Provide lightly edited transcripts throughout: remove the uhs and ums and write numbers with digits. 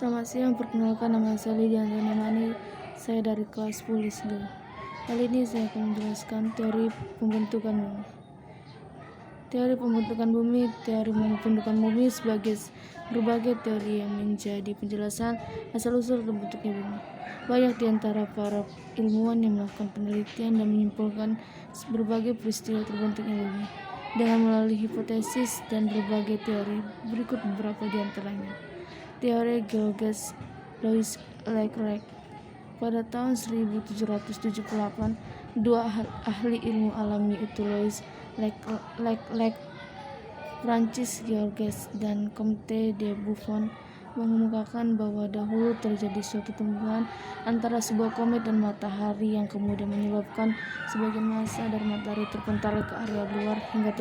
Selamat siang, perkenalkan nama saya Lydia Andriani. Saya dari kelas 10 SD. Kali ini saya akan menjelaskan teori pembentukan bumi. Teori pembentukan bumi sebagai berbagai teori yang menjadi penjelasan asal-usul terbentuknya bumi. Banyak di antara para ilmuwan yang melakukan penelitian dan menyimpulkan berbagai peristiwa terbentuknya bumi dengan melalui hipotesis dan berbagai teori. Berikut beberapa di antaranya. Teori geologis Louis Leclerc. Pada tahun 1778, dua ahli ilmu alam yaitu Louis Leclerc, Francis Georges, dan Comte de Buffon mengemukakan bahwa dahulu terjadi suatu tumbuhan antara sebuah komet dan matahari yang kemudian menyebabkan sebagian massa dari matahari terpental ke area luar hingga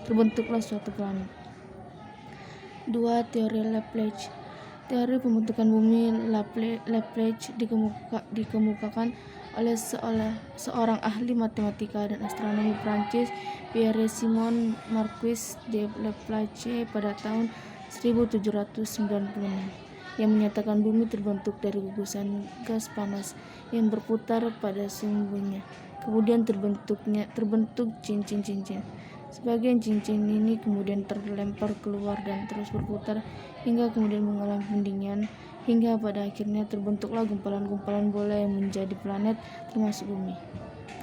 terbentuklah suatu planet. 2. Teori Laplace. Teori pembentukan bumi Laplace dikemukakan oleh seorang ahli matematika dan astronomi Prancis, Pierre-Simon Marquis de Laplace, pada tahun 1796, yang menyatakan bumi terbentuk dari gugusan gas panas yang berputar pada sumbunya. Kemudian terbentuk cincin-cincin. Sebagian cincin ini kemudian terlempar keluar dan terus berputar hingga kemudian mengalami pendinginan, hingga pada akhirnya terbentuklah gumpalan-gumpalan bola yang menjadi planet termasuk bumi.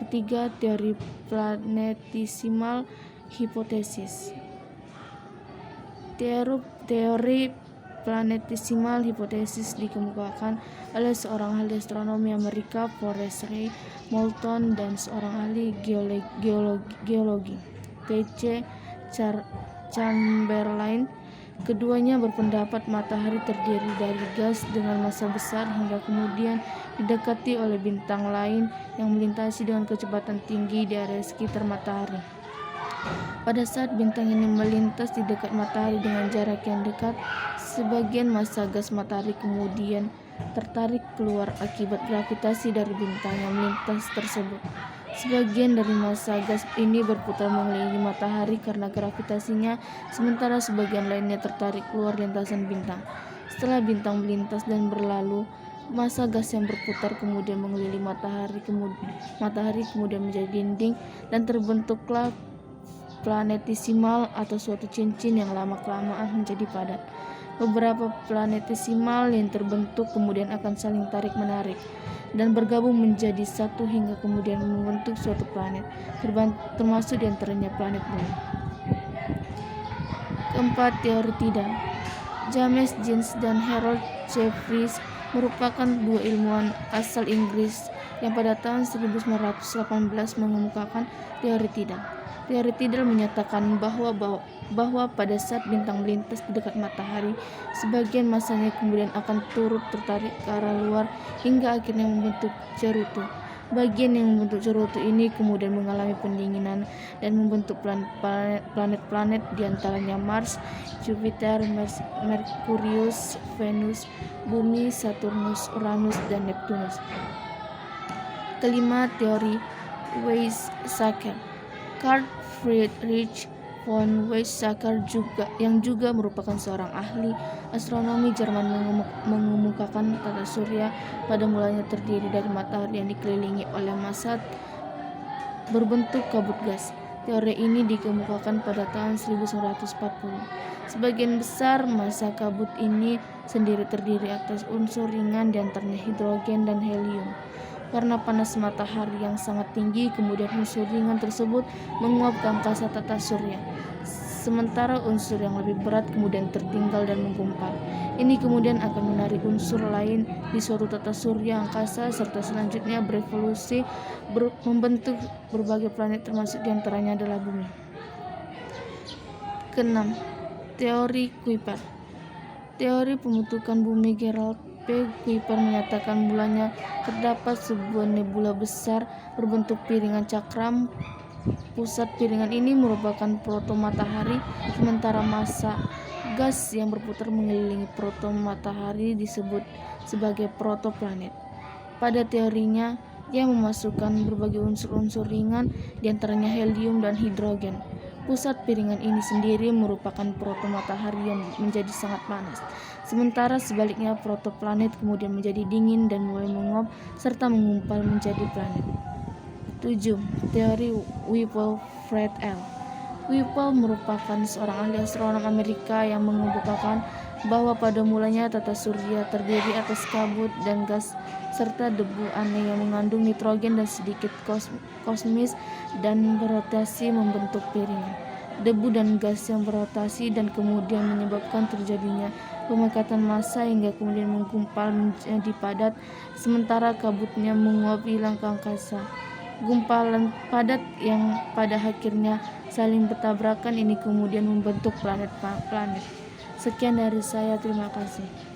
Ketiga, teori planetesimal hipotesis. Teori planetesimal hipotesis dikemukakan oleh seorang ahli astronomi Amerika, Forrest Ray Moulton, dan seorang ahli geologi, T.C. Chamberlain. Keduanya berpendapat matahari terdiri dari gas dengan massa besar hingga kemudian didekati oleh bintang lain yang melintasi dengan kecepatan tinggi di area sekitar matahari. Pada saat bintang ini melintas di dekat matahari dengan jarak yang dekat, sebagian massa gas matahari kemudian tertarik keluar akibat gravitasi dari bintang yang melintas tersebut. Sebagian dari massa gas ini berputar mengelilingi matahari karena gravitasinya, sementara sebagian lainnya tertarik keluar lintasan bintang. Setelah bintang melintas dan berlalu, massa gas yang berputar kemudian mengelilingi matahari kemudian menjadi dinding dan terbentuklah planetesimal atau suatu cincin yang lama-kelamaan menjadi padat. Beberapa planetesimal yang terbentuk kemudian akan saling tarik-menarik dan bergabung menjadi satu hingga kemudian membentuk suatu planet, termasuk diantaranya planet bumi. Keempat, teori tidal. James Jeans dan Harold Jeffreys merupakan dua ilmuwan asal Inggris yang pada tahun 1918 mengemukakan teori tidal. Teori tidal menyatakan bahwa pada saat bintang melintas di dekat matahari, sebagian massanya kemudian akan turut tertarik ke arah luar hingga akhirnya membentuk cerutu. Bagian yang membentuk cerutu ini kemudian mengalami pendinginan dan membentuk planet-planet diantaranya Mars, Jupiter, Merkurius, Venus, Bumi, Saturnus, Uranus, dan Neptunus. Kelima, teori Weizsäcker. Carl Friedrich von Weizsäcker yang juga merupakan seorang ahli astronomi Jerman mengemukakan tata surya pada mulanya terdiri dari matahari yang dikelilingi oleh massa berbentuk kabut gas. Teori ini dikemukakan pada tahun 1940. Sebagian besar massa kabut ini sendiri terdiri atas unsur ringan diantaranya hidrogen dan helium. Karena panas matahari yang sangat tinggi, kemudian unsur ringan tersebut menguap ke angkasa tata surya, sementara unsur yang lebih berat kemudian tertinggal dan menggumpal. Ini kemudian akan menarik unsur lain di suatu tata surya angkasa serta selanjutnya berevolusi membentuk berbagai planet, termasuk diantaranya adalah bumi. Keenam, teori Kuiper. Teori pembentukan bumi Gerald P. Kuiper menyatakan mulanya terdapat sebuah nebula besar berbentuk piringan cakram. Pusat piringan ini merupakan proto-matahari, sementara massa gas yang berputar mengelilingi proto-matahari disebut sebagai protoplanet. Pada teorinya, ia memasukkan berbagai unsur-unsur ringan, diantaranya helium dan hidrogen. Pusat piringan ini sendiri merupakan protomatahari yang menjadi sangat panas. Sementara sebaliknya protoplanet kemudian menjadi dingin dan mulai menguap serta mengumpal menjadi planet. 7. Teori Whipple-Fred L. Whipple merupakan seorang ahli astronom Amerika yang mengemukakan bahwa pada mulanya tata surya terdiri atas kabut dan gas serta debu aneh yang mengandung nitrogen dan sedikit kosmis dan berotasi membentuk piringan. Debu dan gas yang berotasi dan kemudian menyebabkan terjadinya pemekatan massa hingga kemudian menggumpal menjadi padat, sementara kabutnya menguap hilang ke angkasa. Gumpalan padat yang pada akhirnya saling bertabrakan ini kemudian membentuk planet-planet. Sekian dari saya, terima kasih.